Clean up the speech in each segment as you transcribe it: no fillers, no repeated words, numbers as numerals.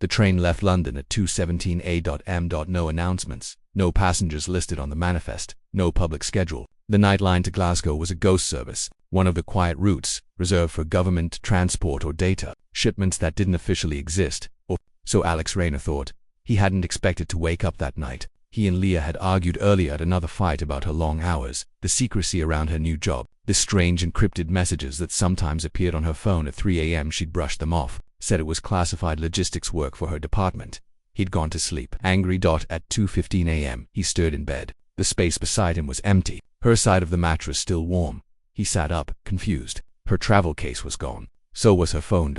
The train left London at 2:17 a.m. No announcements, no passengers listed on the manifest, no public schedule. The night line to Glasgow was a ghost service, one of the quiet routes, reserved for government, transport or data, shipments that didn't officially exist, or so Alex Rayner thought. He hadn't expected to wake up that night. He and Leah had argued earlier at another fight about her long hours, the secrecy around her new job, the strange encrypted messages that sometimes appeared on her phone at 3 a.m. She'd brushed them off, said it was classified logistics work for her department. He'd gone to sleep, angry. At 2:15 a.m., he stirred in bed. The space beside him was empty, her side of the mattress still warm. He sat up, confused. Her travel case was gone. So was her phone.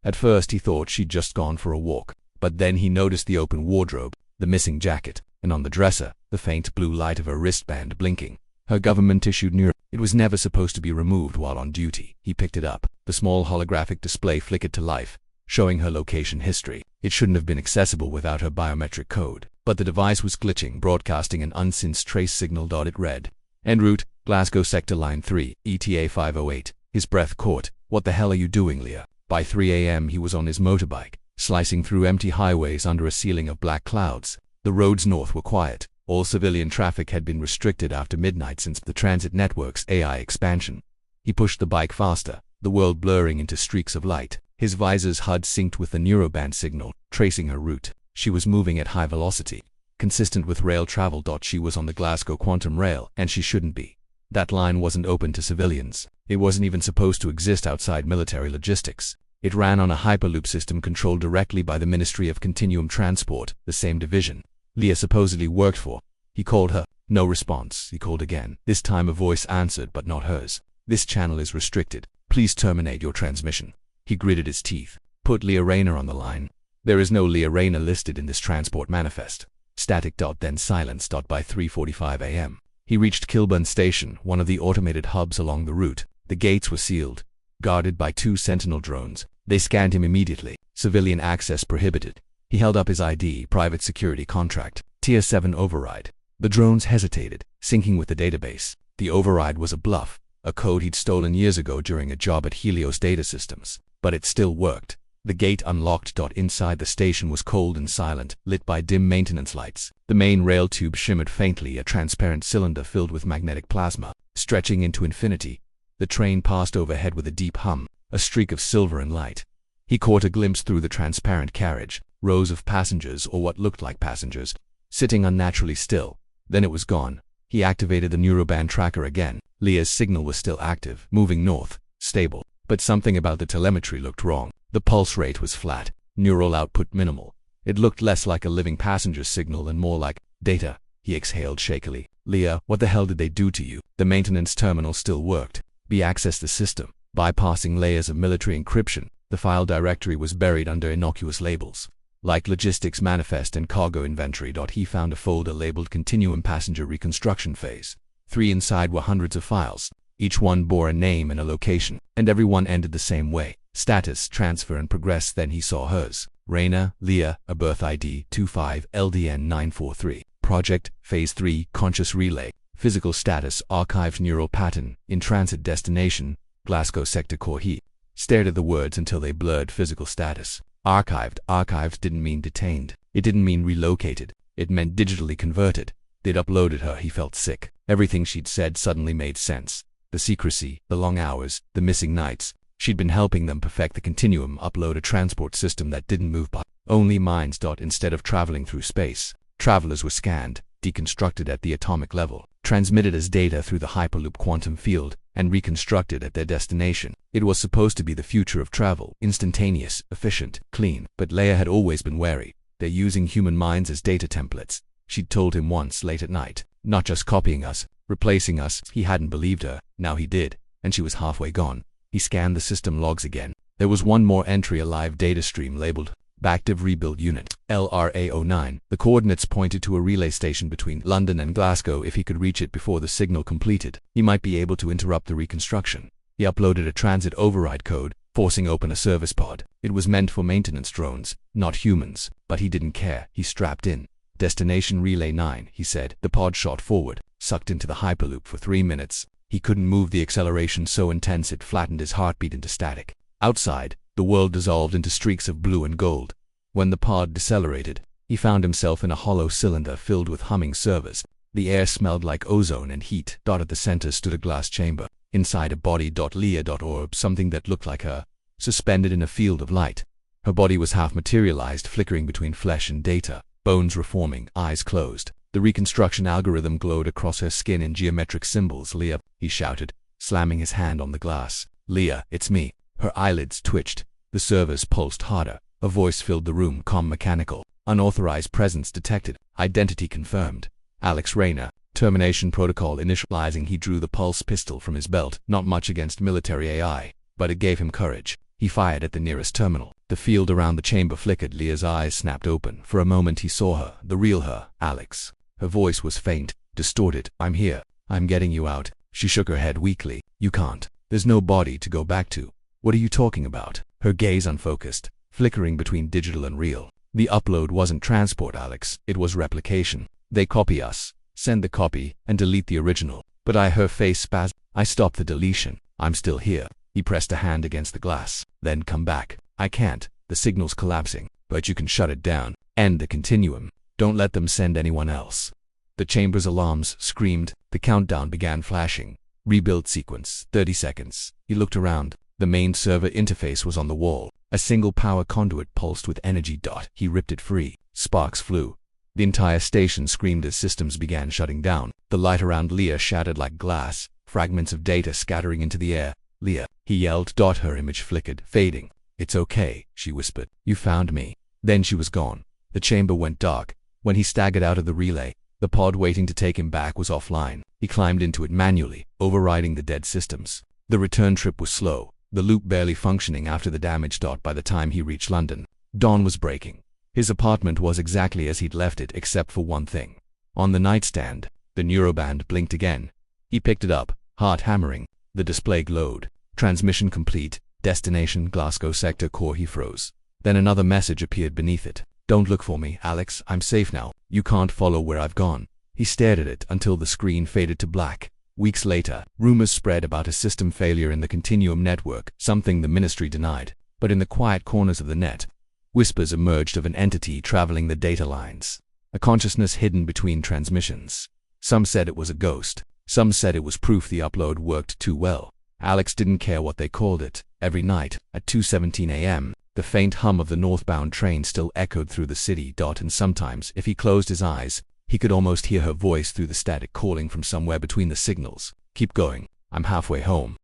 At first he thought she'd just gone for a walk, but then he noticed the open wardrobe, the missing jacket, and on the dresser, the faint blue light of her wristband blinking. Her government-issued neural. It was never supposed to be removed while on duty. He picked it up. The small holographic display flickered to life, showing her location history. It shouldn't have been accessible without her biometric code, but the device was glitching, broadcasting an unsensed trace signal. It read, en route, Glasgow Sector Line 3, ETA 508. His breath caught. What the hell are you doing, Leah? By 3 a.m. he was on his motorbike, slicing through empty highways under a ceiling of black clouds. The roads north were quiet. All civilian traffic had been restricted after midnight since the transit network's AI expansion. He pushed the bike faster, the world blurring into streaks of light. His visor's HUD synced with the neuroband signal, tracing her route. She was moving at high velocity, consistent with rail travel. She was on the Glasgow Quantum Rail, and she shouldn't be. That line wasn't open to civilians. It wasn't even supposed to exist outside military logistics. It ran on a hyperloop system controlled directly by the Ministry of Continuum Transport, the same division Leah supposedly worked for. He called her. No response. He called again. This time a voice answered, but not hers. This channel is restricted. Please terminate your transmission. He gritted his teeth. Put Leah Rayner on the line. There is no Leah Rayner listed in this transport manifest. Static. Then silence. By 3:45 a.m. He reached Kilburn Station, one of the automated hubs along the route. The gates were sealed, guarded by 2 Sentinel drones. They scanned him immediately. Civilian access prohibited. He held up his ID, private security contract, Tier 7 override. The drones hesitated, syncing with the database. The override was a bluff, a code he'd stolen years ago during a job at Helios Data Systems. But it still worked. The gate unlocked. Inside the station was cold and silent, lit by dim maintenance lights. The main rail tube shimmered faintly, a transparent cylinder filled with magnetic plasma, stretching into infinity. The train passed overhead with a deep hum, a streak of silver and light. He caught a glimpse through the transparent carriage, rows of passengers, or what looked like passengers, sitting unnaturally still. Then it was gone. He activated the neuroband tracker again. Leah's signal was still active, moving north, stable. But something about the telemetry looked wrong. The pulse rate was flat, neural output minimal. It looked less like a living passenger signal and more like data. He exhaled shakily. Leah, what the hell did they do to you? The maintenance terminal still worked. B accessed the system, bypassing layers of military encryption. The file directory was buried under innocuous labels, like logistics manifest and cargo inventory. He found a folder labeled Continuum Passenger Reconstruction Phase. 3 inside were hundreds of files. Each one bore a name and a location, and every one ended the same way. Status, transfer and progress. Then he saw hers. Rayner, Leah, a birth ID, 25 LDN 943. Project, Phase 3, Conscious Relay. Physical status, archived neural pattern, in transit destination, Glasgow Sector Core. He stared at the words until they blurred. Physical status. Archived. Archived didn't mean detained. It didn't mean relocated. It meant digitally converted. They'd uploaded her. He felt sick. Everything she'd said suddenly made sense. The secrecy, the long hours, the missing nights. She'd been helping them perfect the continuum, upload a transport system that didn't move by only minds. Instead of traveling through space, travelers were scanned, deconstructed at the atomic level, transmitted as data through the hyperloop quantum field, and reconstructed at their destination. It was supposed to be the future of travel, instantaneous, efficient, clean. But Leia had always been wary. They're using human minds as data templates, she'd told him once late at night. Not just copying us, replacing us. He hadn't believed her. Now he did, and she was halfway gone. He scanned the system logs again. There was one more entry, a live data stream labeled Active Rebuild Unit, LRA09. The coordinates pointed to a relay station between London and Glasgow. If he could reach it before the signal completed, he might be able to interrupt the reconstruction. He uploaded a transit override code, forcing open a service pod. It was meant for maintenance drones, not humans, but he didn't care. He strapped in. Destination Relay 9, he said. The pod shot forward, sucked into the hyperloop for 3 minutes. He couldn't move, the acceleration so intense it flattened his heartbeat into static. Outside, the world dissolved into streaks of blue and gold. When the pod decelerated, he found himself in a hollow cylinder filled with humming servers. The air smelled like ozone and heat. At the center stood a glass chamber. Inside a body. Leah orb, something that looked like her, suspended in a field of light. Her body was half materialized, flickering between flesh and data, bones reforming, eyes closed. The reconstruction algorithm glowed across her skin in geometric symbols. Leah, he shouted, slamming his hand on the glass. Leah, it's me. Her eyelids twitched. The servers pulsed harder. A voice filled the room, calm, mechanical. Unauthorized presence detected. Identity confirmed. Alex Rayner. Termination protocol initializing. He drew the pulse pistol from his belt. Not much against military AI, but it gave him courage. He fired at the nearest terminal. The field around the chamber flickered. Leah's eyes snapped open. For a moment he saw her, the real her, Alex. Her voice was faint, distorted. I'm here. I'm getting you out. She shook her head weakly. You can't. There's no body to go back to. What are you talking about? Her gaze unfocused, flickering between digital and real. The upload wasn't transport, Alex. It was replication. They copy us, send the copy, and delete the original. But her face spasmed. I stopped the deletion. I'm still here. He pressed a hand against the glass. Then come back. I can't. The signal's collapsing. But you can shut it down. End the continuum. Don't let them send anyone else. The chamber's alarms screamed. The countdown began flashing. Rebuild sequence, 30 seconds. He looked around. The main server interface was on the wall. A single power conduit pulsed with energy. He ripped it free. Sparks flew. The entire station screamed as systems began shutting down. The light around Leah shattered like glass, fragments of data scattering into the air. Leah, he yelled. Her image flickered, fading. It's okay, she whispered. You found me. Then she was gone. The chamber went dark. When he staggered out of the relay, the pod waiting to take him back was offline. He climbed into it manually, overriding the dead systems. The return trip was slow, the loop barely functioning after the damage. By the time he reached London, dawn was breaking. His apartment was exactly as he'd left it except for one thing. On the nightstand, the neuroband blinked again. He picked it up, heart hammering. The display glowed. Transmission complete. Destination Glasgow Sector Core. He froze. Then another message appeared beneath it. Don't look for me, Alex. I'm safe now. You can't follow where I've gone. He stared at it until the screen faded to black. Weeks later, rumors spread about a system failure in the Continuum network, something the ministry denied. But in the quiet corners of the net, whispers emerged of an entity traveling the data lines. A consciousness hidden between transmissions. Some said it was a ghost. Some said it was proof the upload worked too well. Alex didn't care what they called it. Every night, at 2:17 a.m., the faint hum of the northbound train still echoed through the city. And sometimes, if he closed his eyes, he could almost hear her voice through the static, calling from somewhere between the signals. Keep going. I'm halfway home.